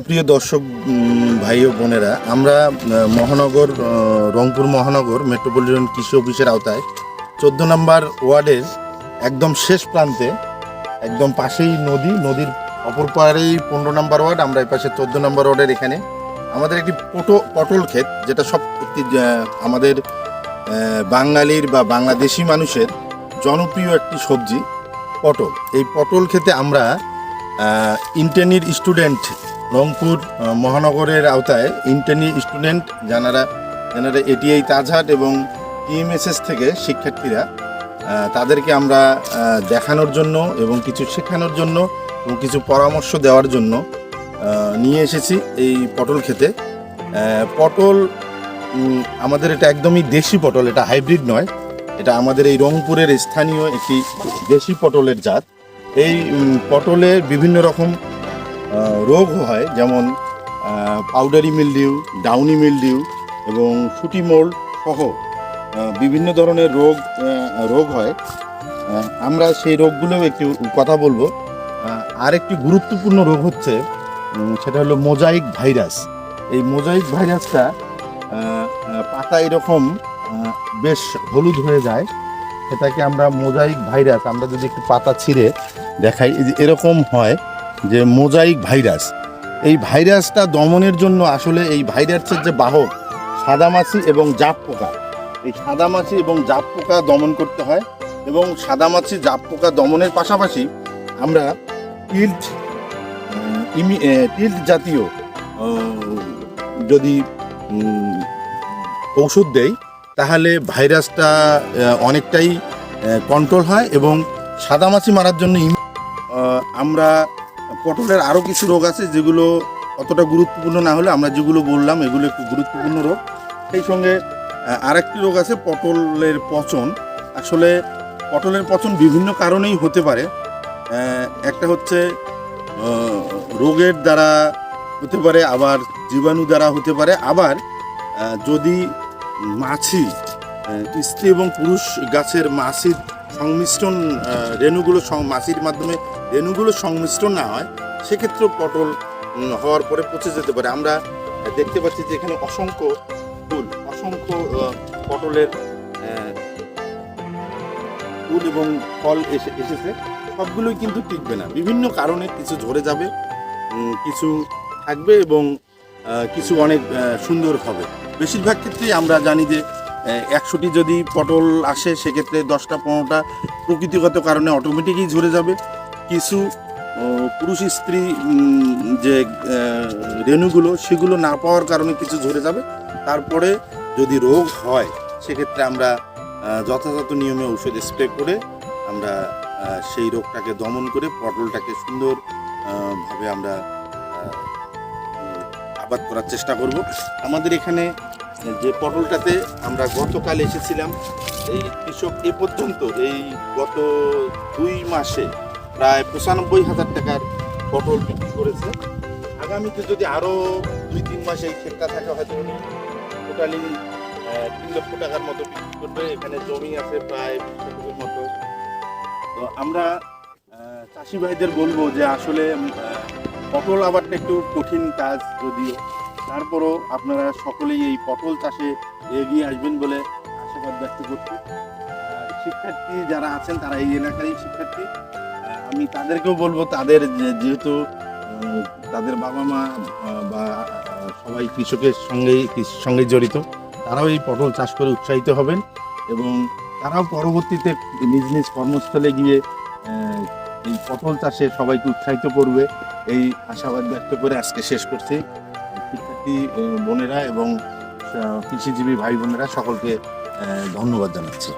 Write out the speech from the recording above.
সুপ্রিয় দর্শক ভাই ও বোনেরা, আমরা মহানগর রংপুর মহানগর মেট্রোপলিটন কৃষি অফিসের আওতায় 14 নম্বর ওয়ার্ডের একদম শেষ প্রান্তে, একদম পাশেই নদীর অপর পাড়েই 15 নম্বর ওয়ার্ড। আমরা এই পাশে 14 নম্বর ওয়ার্ডের এখানে আমাদের একটি পটল ক্ষেত, যেটা সব আমাদের বাঙালির বা বাংলাদেশি মানুষের জনপ্রিয় একটি সবজি পটল। এই পটল ক্ষেতে আমরা ইন্টার্নির স্টুডেন্ট, রংপুর মহানগরের আওতায় ইন্টার্নি স্টুডেন্ট যারা এটিআই তাজহাট এবং টিএমএসএস থেকে শিক্ষার্থীরা, তাদেরকে আমরা দেখানোর জন্য এবং কিছু শেখানোর জন্য এবং কিছু পরামর্শ দেওয়ার জন্য নিয়ে এসেছি এই পটল ক্ষেতে। পটল আমাদের এটা একদমই দেশি পটল, এটা হাইব্রিড নয়, এটা আমাদের এই রংপুরের স্থানীয় একটি দেশি পটলের জাত। এই পটলে বিভিন্ন রকম রোগ হয়, যেমন পাউডারি মিলডিউ, ডাউনি মিলডিউ এবং শুটি মোল্ড সহ বিভিন্ন ধরনের রোগ হয়। আমরা সেই রোগগুলোও একটু কথা বলবো। আর একটি গুরুত্বপূর্ণ রোগ হচ্ছে, সেটা হলো মোজাইক ভাইরাস। এই মোজাইক ভাইরাসটা পাতা এরকম বেশ হলুদ হয়ে যায়, সেটাকে আমরা মোজাইক ভাইরাস, আমরা যদি একটু পাতা ছিঁড়ে দেখাই, এরকম হয় যে মোজাইক ভাইরাস। এই ভাইরাসটা দমনের জন্য আসলে এই ভাইরাসের যে বাহক সাদামাছি এবং জাপ পোকা, এই সাদামাছি এবং জাপ পোকা দমন করতে হয়। এবং সাদামাছি জাপ পোকা দমনের পাশাপাশি আমরা টিল্ট জাতীয় যদি ঔষধ দেই, তাহলে ভাইরাসটা অনেকটাই কন্ট্রোল হয়। এবং সাদামাছি মারার জন্য আমরা পটলের আরও কিছু রোগ আছে যেগুলো অতটা গুরুত্বপূর্ণ না হলে আমরা যেগুলো বললাম এগুলো একটু গুরুত্বপূর্ণ রোগ। সেই সঙ্গে আরেকটি রোগ আছে পটলের পচন। আসলে পটলের পচন বিভিন্ন কারণেই হতে পারে। একটা হচ্ছে রোগের দ্বারা হতে পারে, আবার জীবাণু দ্বারা হতে পারে, আবার যদি মাছি, স্ত্রী এবং পুরুষ গাছের মাছির সংমিশ্রণ, মাছির মাধ্যমে রেণুগুলো সংমিশ্রণ না হয়, সেক্ষেত্রেও পটল হওয়ার পরে পচে যেতে পারে। আমরা দেখতে পাচ্ছি যে এখানে অসংখ্য পটলের ফুল এবং ফল এসেছে, সবগুলোই কিন্তু টিকবে না। বিভিন্ন কারণে কিছু ঝরে যাবে, কিছু থাকবে এবং কিছু অনেক সুন্দর হবে। বেশিরভাগ ক্ষেত্রেই আমরা জানি যে 100টি যদি পটল আসে, সেক্ষেত্রে 10টা 15টা প্রকৃতিগত কারণে অটোমেটিকই ঝরে যাবে। কিছু পুরুষ স্ত্রী যে রেণুগুলো, সেগুলো না পাওয়ার কারণে কিছু ঝরে যাবে। তারপরে যদি রোগ হয়, সেক্ষেত্রে আমরা যথাযথ নিয়মে ঔষধ স্প্রে করে আমরা সেই রোগটাকে দমন করে পটলটাকে সুন্দরভাবে আমরা আবাদ করার চেষ্টা করব। আমাদের এখানে যে পটলটাতে আমরা গতকাল এসেছিলাম, এই কৃষক এ পর্যন্ত এই গত 2 মাসে প্রায় 95,000 টাকার পটল বিক্রি করেছে। আগামীতে যদি আরও 2-3 মাস এই ক্ষেতটা থাকে, হয়তো টোটালি 3 লক্ষ টাকার মতো বিক্রি করবে। এখানে জমি আছে প্রায় 20 শতকের মতো। তো আমরা চাষি ভাইদের বলবো যে আসলে পটল আবারটা একটু কঠিন কাজ, যদিও তারপরও আপনারা সকলেই এই পটল চাষে এগিয়ে আসবেন বলে আশাবাদ ব্যক্ত করছি। শিক্ষার্থী যারা আছেন, তারা এই এলাকারই শিক্ষার্থী, আমি তাদেরকেও বলবো, তাদের যেহেতু তাদের বাবা মা বা সবাই কৃষির সঙ্গে জড়িত, তারাও এই পটল চাষ করে উৎসাহিত হবেন এবং তারাও পরবর্তীতে নিজ নিজ কর্মস্থলে গিয়ে এই পটল চাষে সবাইকে উৎসাহিত করবে, এই আশাবাদ ব্যক্ত করে আজকে শেষ করছি। শিক্ষার্থী বোনেরা এবং কৃষিজীবী ভাই বোনেরা সকলকে ধন্যবাদ জানাচ্ছি।